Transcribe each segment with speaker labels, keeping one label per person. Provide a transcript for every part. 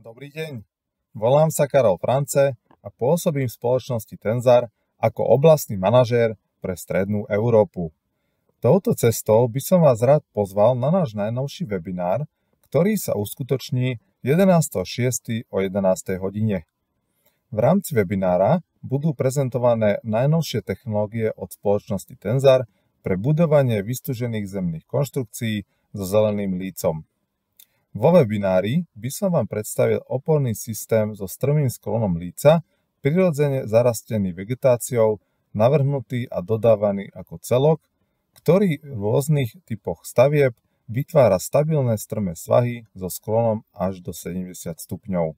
Speaker 1: Dobrý deň, volám sa Karol France a pôsobím v spoločnosti Tenzar ako oblastný manažér pre Strednú Európu. Touto cestou by som vás rád pozval na náš najnovší webinár, ktorý sa uskutoční 11.6. o 11. hodine. V rámci webinára budú prezentované najnovšie technológie od spoločnosti Tenzar pre budovanie vystúžených zemných konštrukcií so zeleným lícom. Vo webinári by som vám predstavil oporný systém so strmým sklonom líca, prirodzene zarastený vegetáciou, navrhnutý a dodávaný ako celok, ktorý v rôznych typoch stavieb vytvára stabilné strmé svahy so sklonom až do 70 stupňov.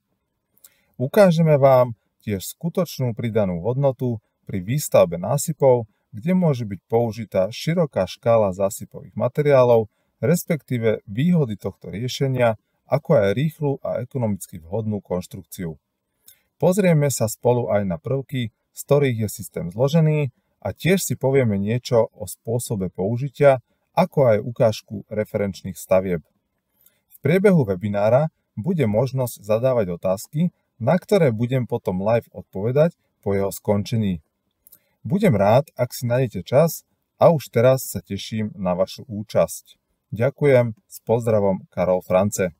Speaker 1: Ukážeme vám tiež skutočnú pridanú hodnotu pri výstavbe násypov, kde môže byť použitá široká škála zásypových materiálov, respektíve výhody tohto riešenia, ako aj rýchlu a ekonomicky vhodnú konštrukciu. Pozrieme sa spolu aj na prvky, z ktorých je systém zložený, a tiež si povieme niečo o spôsobe použitia, ako aj ukážku referenčných stavieb. V priebehu webinára bude možnosť zadávať otázky, na ktoré budem potom live odpovedať po jeho skončení. Budem rád, ak si nájdete čas, a už teraz sa teším na vašu účasť. Ďakujem, s pozdravom, Karol France.